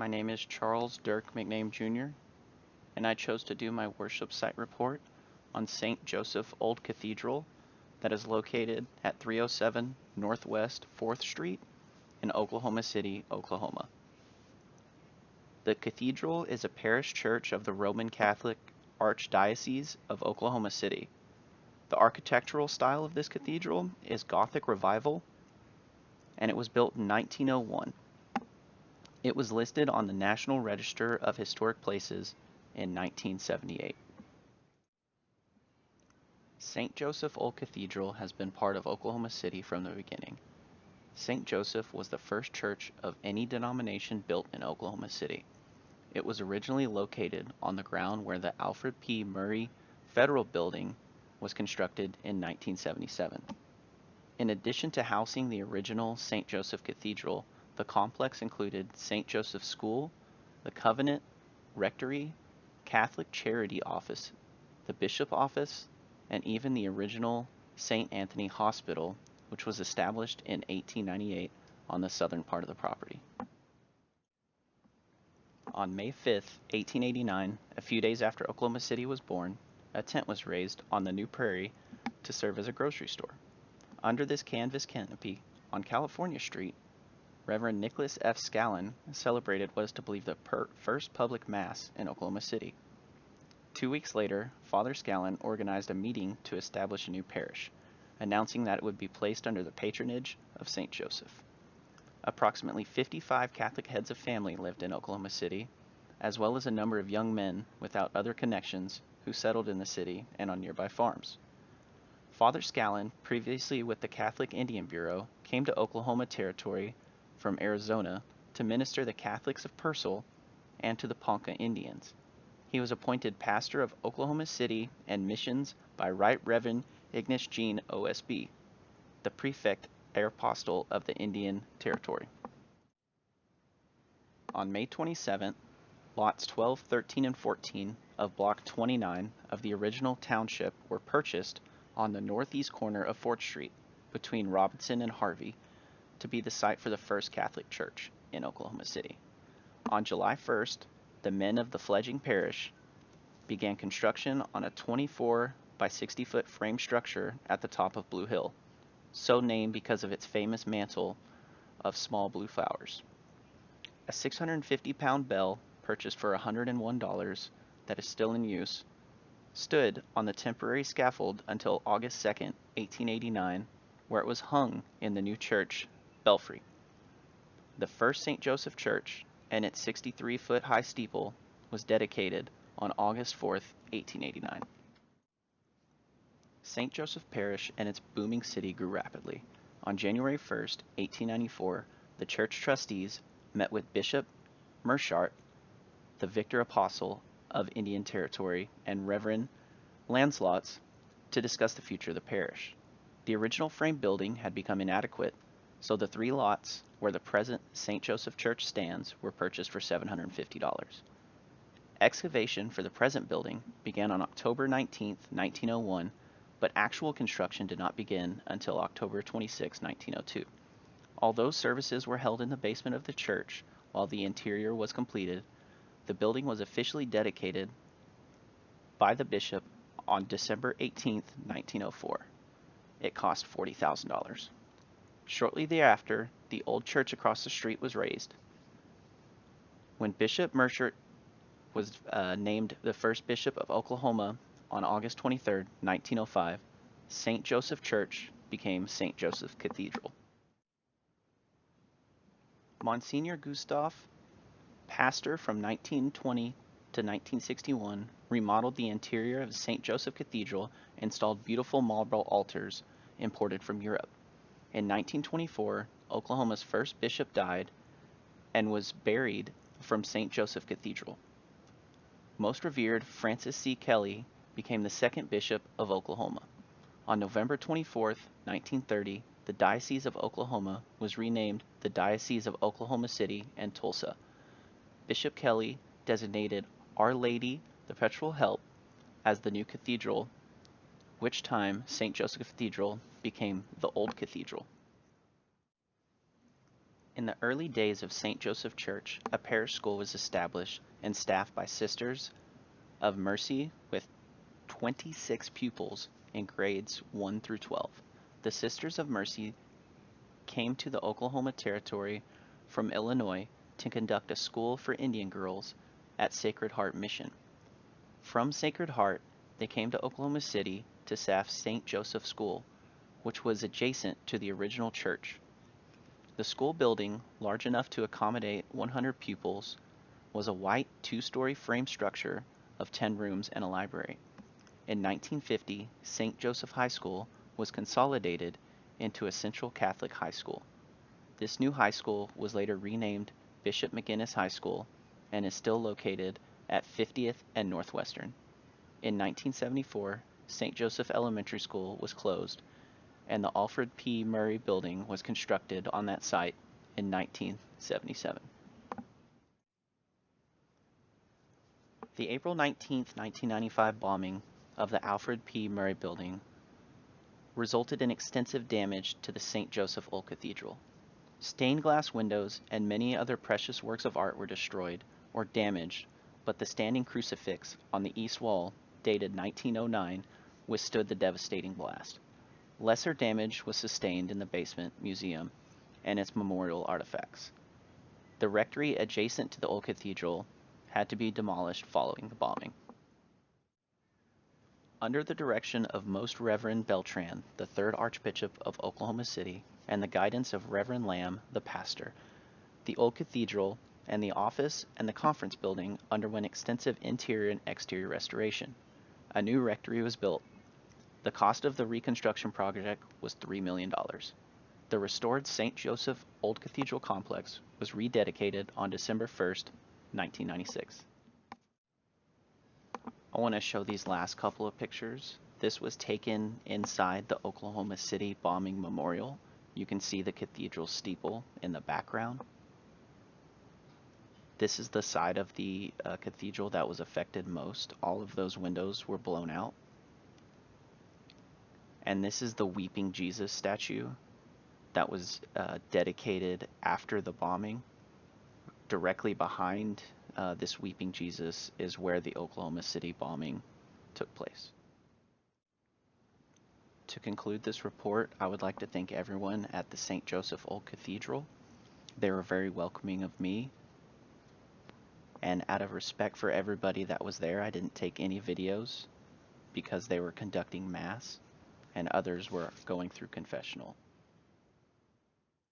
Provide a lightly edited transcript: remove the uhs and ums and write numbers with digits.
My name is Charles Dirk McName Jr., and I chose to do my worship site report on St. Joseph Old Cathedral that is located at 307 Northwest 4th Street in Oklahoma City, Oklahoma. The cathedral is a parish church of the Roman Catholic Archdiocese of Oklahoma City. The architectural style of this cathedral is Gothic Revival, and it was built in 1901. It was listed on the National Register of Historic Places in 1978. St. Joseph Old Cathedral has been part of Oklahoma City from the beginning. St. Joseph was the first church of any denomination built in Oklahoma City. It was originally located on the ground where the Alfred P. Murray Federal Building was constructed in 1977. In addition to housing the original St. Joseph Cathedral, the complex included St. Joseph School, the Covenant, Rectory, Catholic Charity Office, the Bishop Office, and even the original St. Anthony Hospital, which was established in 1898 on the southern part of the property. On May 5, 1889, a few days after Oklahoma City was born, a tent was raised on the new prairie to serve as a grocery store. Under this canvas canopy, on California Street, Reverend Nicholas F. Scallon celebrated what is to believe the first public mass in Oklahoma City. 2 weeks later, Father Scallon organized a meeting to establish a new parish, announcing that it would be placed under the patronage of St. Joseph. Approximately 55 Catholic heads of family lived in Oklahoma City, as well as a number of young men without other connections who settled in the city and on nearby farms. Father Scallon, previously with the Catholic Indian Bureau, came to Oklahoma Territory from Arizona to minister the Catholics of Purcell and to the Ponca Indians. He was appointed pastor of Oklahoma City and missions by Right Reverend Ignace Jean OSB, the prefect apostle of the Indian Territory. On May 27th, lots 12, 13, and 14 of Block 29 of the original township were purchased on the northeast corner of 4th Street between Robinson and Harvey to be the site for the first Catholic church in Oklahoma City. On July 1st, the men of the fledgling parish began construction on a 24 by 60 foot frame structure at the top of Blue Hill, so named because of its famous mantle of small blue flowers. A 650-pound bell, purchased for $101, that is still in use, stood on the temporary scaffold until August 2nd, 1889, where it was hung in the new church belfry. The first St. Joseph Church and its 63-foot high steeple was dedicated on August 4th, 1889. St. Joseph Parish and its booming city grew rapidly. On January 1st, 1894, the church trustees met with Bishop Mershart, the Victor Apostle of Indian Territory, and Reverend Landslots to discuss the future of the parish. The original frame building had become inadequate, so the 3 lots where the present St. Joseph Church stands were purchased for $750. Excavation for the present building began on October 19, 1901, but actual construction did not begin until October 26, 1902. Although services were held in the basement of the church while the interior was completed, the building was officially dedicated by the bishop on December 18, 1904. It cost $40,000. Shortly thereafter, the old church across the street was razed. When Bishop Mershart was named the first bishop of Oklahoma on August 23, 1905, St. Joseph Church became St. Joseph Cathedral. Monsignor Gustav, pastor from 1920 to 1961, remodeled the interior of St. Joseph Cathedral and installed beautiful marble altars imported from Europe. In 1924, Oklahoma's first bishop died and was buried from St. Joseph Cathedral. Most revered Francis C. Kelly became the second bishop of Oklahoma. On November 24, 1930, the Diocese of Oklahoma was renamed the Diocese of Oklahoma City and Tulsa. Bishop Kelly designated Our Lady, the Perpetual Help, as the new cathedral, which time St. Joseph Cathedral became the Old Cathedral. In the early days of St. Joseph Church, a parish school was established and staffed by Sisters of Mercy with 26 pupils in grades 1 through 12. The Sisters of Mercy came to the Oklahoma Territory from Illinois to conduct a school for Indian girls at Sacred Heart Mission. From Sacred Heart, they came to Oklahoma City to staff St. Joseph School, which was adjacent to the original church. The school building, large enough to accommodate 100 pupils, was a white two-story frame structure of 10 rooms and a library. In 1950, St. Joseph High School was consolidated into a Central Catholic High School. This new high school was later renamed Bishop McGuinness High School and is still located at 50th and Northwestern. In 1974, St. Joseph Elementary School was closed, and the Alfred P. Murray Building was constructed on that site in 1977. The April 19, 1995 bombing of the Alfred P. Murray Building resulted in extensive damage to the St. Joseph Old Cathedral. Stained glass windows and many other precious works of art were destroyed or damaged, but the standing crucifix on the east wall, dated 1909, withstood the devastating blast. Lesser damage was sustained in the basement museum and its memorial artifacts. The rectory adjacent to the Old Cathedral had to be demolished following the bombing. Under the direction of Most Reverend Beltran, the third Archbishop of Oklahoma City, and the guidance of Reverend Lamb, the pastor, the Old Cathedral and the office and the conference building underwent extensive interior and exterior restoration. A new rectory was built. The cost of the reconstruction project was $3 million. The restored St. Joseph Old Cathedral complex was rededicated on December 1st, 1996. I want to show these last couple of pictures. This was taken inside the Oklahoma City bombing memorial. You can see the cathedral steeple in the background. This is the side of the cathedral that was affected most. All of those windows were blown out. And this is the Weeping Jesus statue that was dedicated after the bombing. Directly behind this Weeping Jesus is where the Oklahoma City bombing took place. To conclude this report, I would like to thank everyone at the St. Joseph Old Cathedral. They were very welcoming of me. And out of respect for everybody that was there, I didn't take any videos because they were conducting Mass and others were going through confessional.